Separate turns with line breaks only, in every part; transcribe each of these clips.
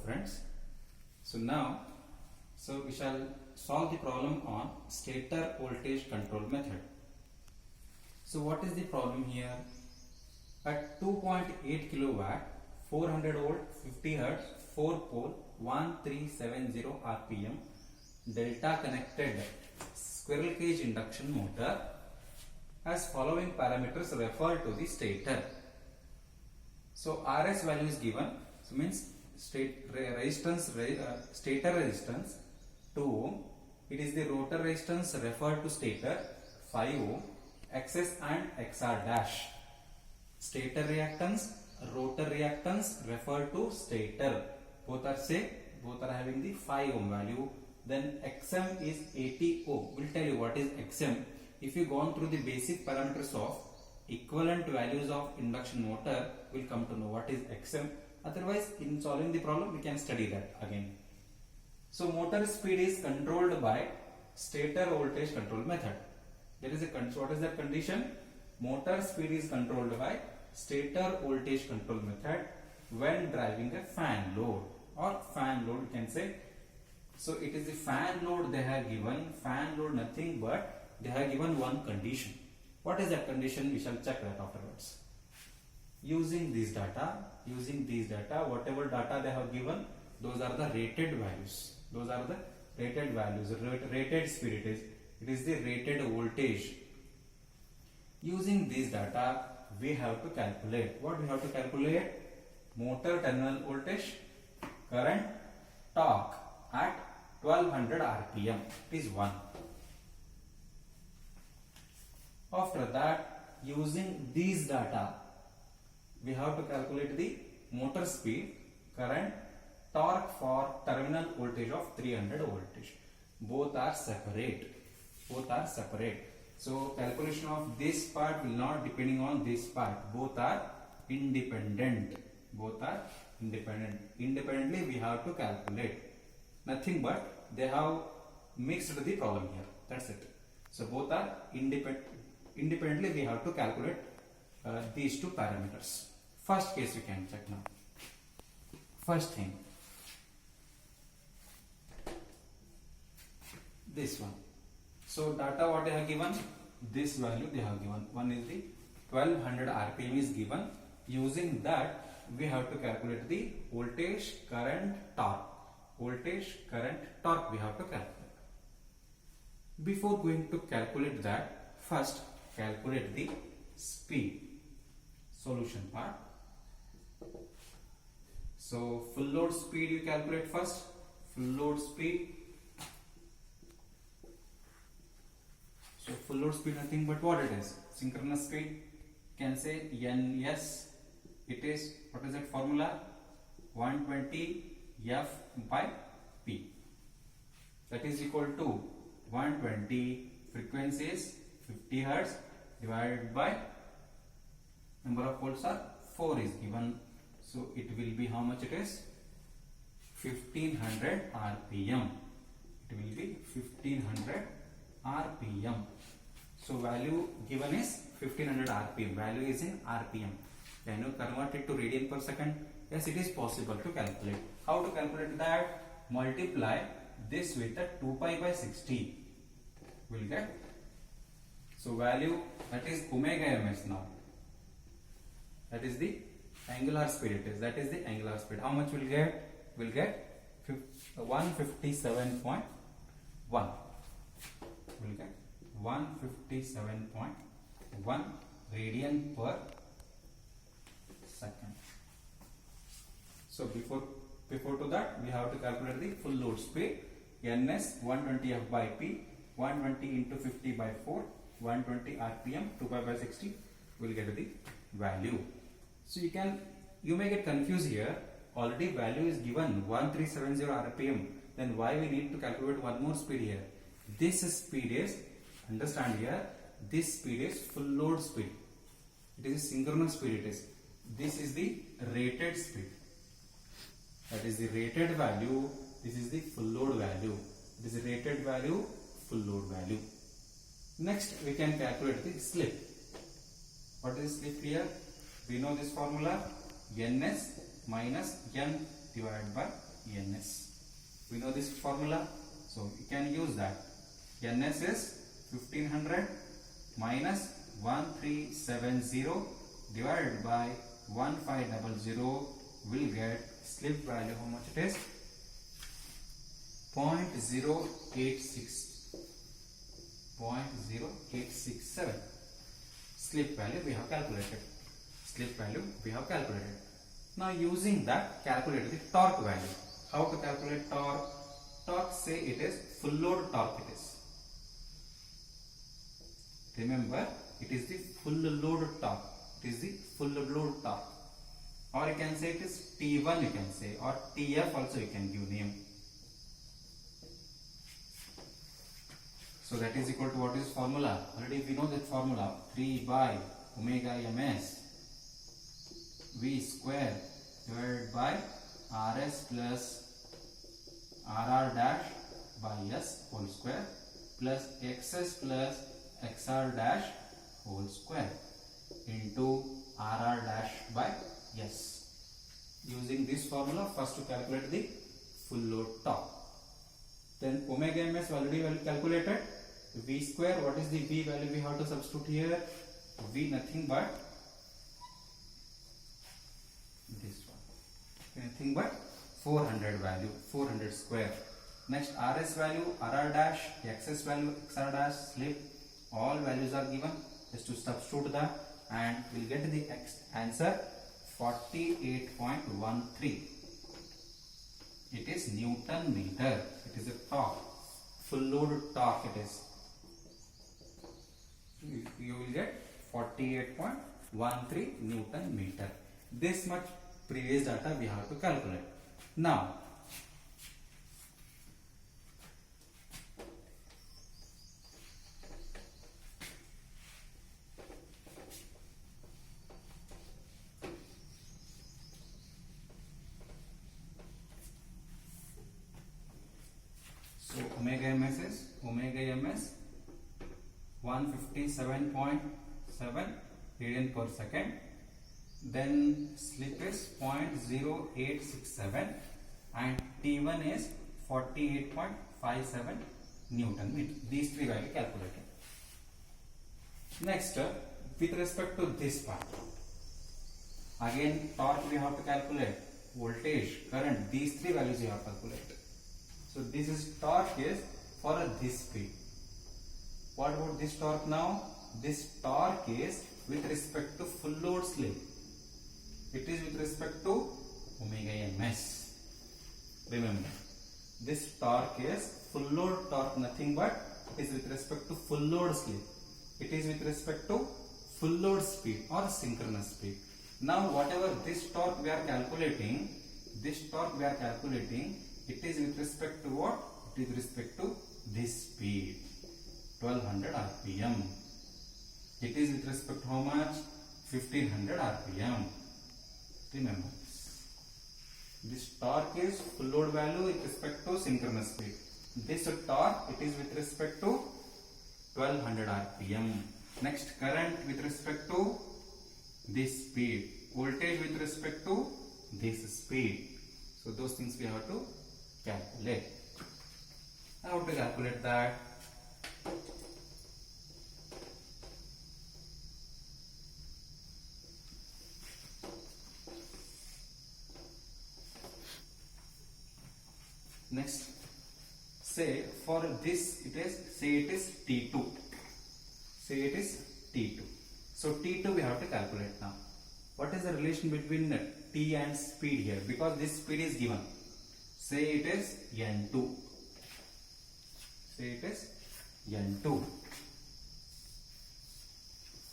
friends. So now, we shall solve the problem on stator voltage control method. So what is the problem here? At 2.8 kilowatt, 400 volt, 50 hertz, 4 pole, 1370 rpm, delta connected squirrel cage induction motor has following parameters referred to the stator. So RS value is given, so means stator resistance 2 ohm. It is the rotor resistance referred to stator 5 ohm. XS and XR dash. Stator reactance, rotor reactance referred to stator. Both are having the 5 ohm value. Then XM is 80 ohm. We'll tell you what is XM. If you gone through the basic parameters of equivalent values of induction motor, we'll come to know what is XM. Otherwise, in solving the problem, we can study that again. So motor speed is controlled by stator voltage control method. There is a what is that condition? Motor speed is controlled by stator voltage control method when driving a fan load, or fan load you can say. So it is the fan load they have given. Fan load nothing but they have given one condition. What is that condition? We shall check that afterwards. Using this data, whatever data they have given, those are the rated values. Those are the rated values. Rated speed it is the rated voltage. Using this data, we have to calculate. What we have to calculate? Motor terminal voltage, current, torque at 1200 rpm. It is 1. After that, using these data, we have to calculate the motor speed, current, torque for terminal voltage of 300 voltage. Both are separate. So calculation of this part will not depending on this part. Both are independent. Independently we have to calculate. Nothing but they have mixed the problem here. That's it. So both are independent. Independently we have to calculate these two parameters. First case you can check now. First thing, this one. So data what they have given, this value they have given. One is the 1200 rpm is given. Using that we have to calculate the voltage, current, torque. Voltage, current, torque we have to calculate. Before going to calculate that, first calculate the speed. Solution part. So full load speed you calculate first. Full load speed. So full load speed nothing but what it is? Synchronous speed. Can say NS. It is, what is that formula? 120 F by P. That is equal to 120 frequency is 50 Hertz divided by number of volts are 4 is given. So it will be how much it is? 1500 RPM. It will be 1500 RPM. So value given is 1500 RPM. Value is in RPM. Can you convert it to radian per second? Yes, it is possible to calculate. How to calculate that? Multiply this with the 2 pi by 60. Will get. So value that is omega ms now. That is the angular speed it is. That is the angular speed. How much will get? Will get 157.1. Will get 157.1 radian per second. So before to that we have to calculate the full load speed. NS 120 F by P, 120 into 50 by 4, 120 RPM, 2 pi by 60. Will get the value. So you may get confused here. Already value is given 1370 RPM. Then why we need to calculate one more speed here? This speed is, understand here, this speed is full load speed. It is a synchronous speed it is. This is the rated speed. That is the rated value. This is the full load value. This is rated value, full load value. Next we can calculate the slip. What is slip here? We know this formula, NS minus N divided by Ns. We know this formula, so you can use that. Ns is 1500 minus 1370 divided by 1500 will get slip value. How much it is? 0.086, 0.0867 slip value we have calculated. Slip value we have calculated. Now using that, calculate the torque value. How to calculate torque? Torque, say it is full load torque it is. Remember, it is the full load torque. It is the full load torque. Or you can say it is T1 you can say, or TF also you can give name. So that is equal to what is formula? Already we know that formula, 3 by omega ms V square divided by Rs plus Rr dash by S whole square plus Xs plus Xr dash whole square into Rr dash by S. Using this formula, first to calculate the full load torque. Then omega ms already well calculated. V square, what is the V value we have to substitute here? V nothing but this one. Nothing but 400 value, 400 square. Next Rs value, Rr dash, Xs value, Xr dash, slip, all values are given. Just to substitute that and we'll get the answer 48.13. It is Newton meter. It is a torque, full load torque it is. You will get 48.13 Newton meter. This much previous data we have to calculate. Now, so omega ms is 157.7 radian per second. Then slip is 0.0867 and T1 is 48.57 Newton meter. These three values calculated. Next, with respect to this part, again torque we have to calculate, voltage, current, these three values you have to calculate. So this is torque is for this speed. What about this torque now? This torque is with respect to full load slip. It is with respect to omega ms. Remember, this torque is full load torque, nothing but it is with respect to full load slip. It is with respect to full load speed or synchronous speed. Now whatever this torque we are calculating, it is with respect to what? It is with respect to this speed, 1200 rpm. It is with respect to how much? 1500 rpm. Remember this torque is full load value with respect to synchronous speed. This torque, it is with respect to 1200 rpm. Next, current with respect to this speed, voltage with respect to this speed. So those things we have to calculate. How to calculate that? Next, say for this it is T2. Say it is T2. So T2 we have to calculate now. What is the relation between T and speed here? Because this speed is given. Say it is N2. Say it is N2.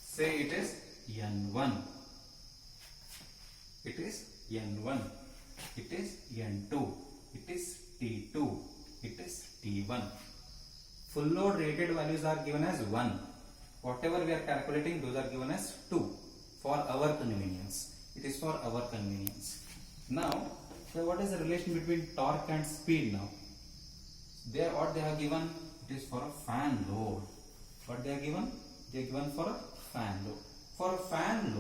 Say it is N1. It is N1. It is N2. It is T2. It is T1. Full load rated values are given as 1. Whatever we are calculating, those are given as 2 for our convenience. It is for our convenience. Now, so what is the relation between torque and speed now? There, what they have given? It is for a fan load. What they are given? They are given for a fan load. For a fan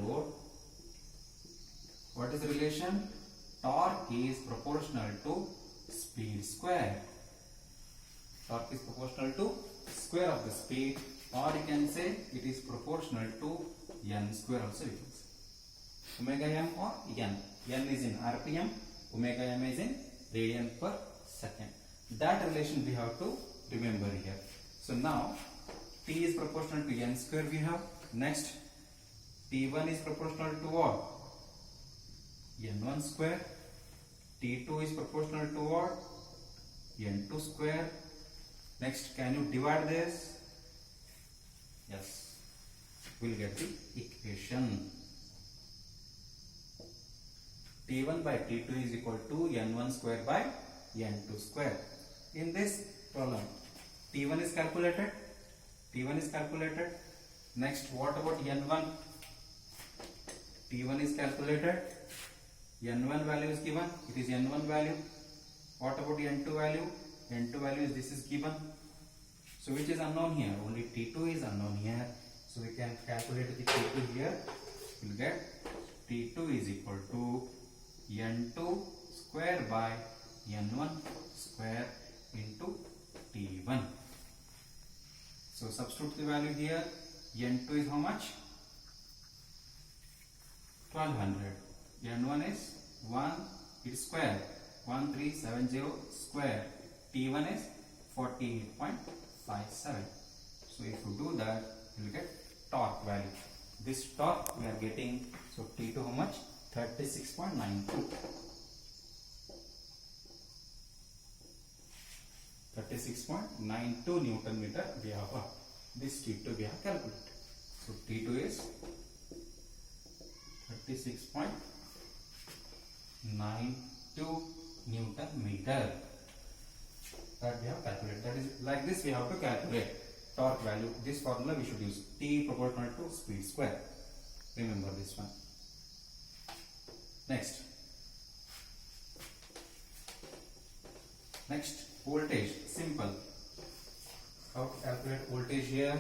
load, what is the relation? torque is proportional to speed square. Torque is proportional to square of the speed, or you can say it is proportional to n square also you can say. Omega m or n. N is in RPM, omega m is in radian per second. That relation we have to remember here. So now T is proportional to n square we have. Next T1 is proportional to what? N1 square. T2 is proportional to what? N2 square. Next, can you divide this? Yes. We'll get the equation. T1 by T2 is equal to N1 square by N2 square. In this problem, T1 is calculated. T1 is calculated. Next, what about N1? T1 is calculated. N1 value is given. It is N1 value. What about N2 value? N2 value is this is given. So which is unknown here? Only T2 is unknown here. So we can calculate the T2 here. We'll get T2 is equal to N2 square by N1 square into T1. So substitute the value here. N2 is how much? 1200. N1 is 1, it's square. 1370 square. T1 is 48.57. So if you do that, you will get torque value. This torque we are getting, so T2 how much? 36.92. 36.92 Newton meter we have this T2 we have calculated. So T2 is 36.92 Newton meter that we have calculated. That is like this we have to calculate torque value. This formula we should use, T proportional to speed square. Remember this one. Next voltage, simple. How to calculate voltage here?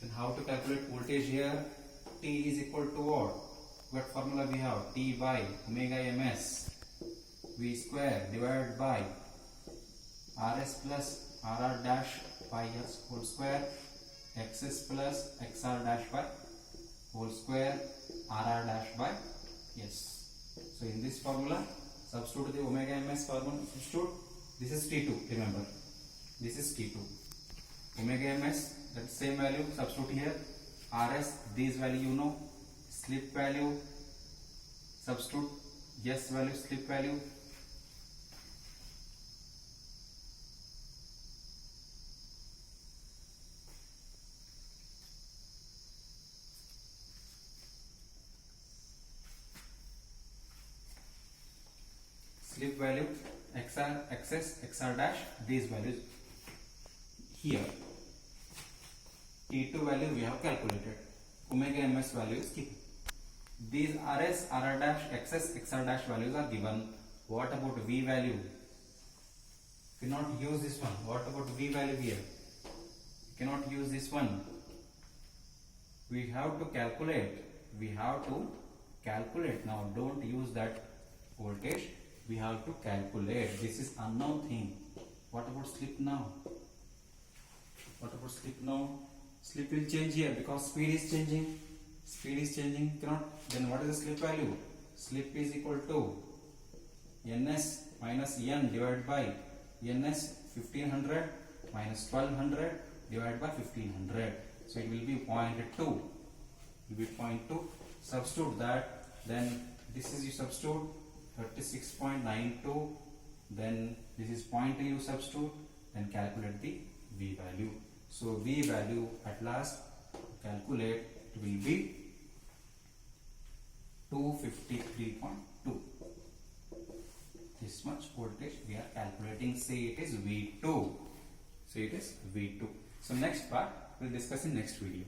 Then how to calculate voltage here? T is equal to what? What formula we have? T by omega ms V square divided by Rs plus Rr dash by S whole square Xs plus Xr dash by whole square Rr dash by S. So in this formula, substitute the omega ms formula. Substitute. This is T2. Remember, this is T2. Omega ms, that same value. Substitute here. Rs, this value you know. Slip value. Substitute. S value, slip value. Slip value, XR, XS, XR dash, these values here. T2 value we have calculated. Omega ms value is given. These Rs, Rr dash, XS, XR dash values are given. What about V value? Cannot use this one. What about V value here? Cannot use this one. We have to calculate. Now. Don't use that voltage. We have to calculate. This is unknown thing. What about slip now? Slip will change here because speed is changing. Cannot. Then what is the slip value? Slip is equal to ns minus n divided by ns 1500 minus 1200 divided by 1500. So it will be 0.2. Substitute that. Then this is you substitute 36.92. Then this is 0.2 you substitute. Then calculate the V value. So V value at last calculate will be 253.2. This much voltage we are calculating. Say it is V2. So next part we'll discuss in next video.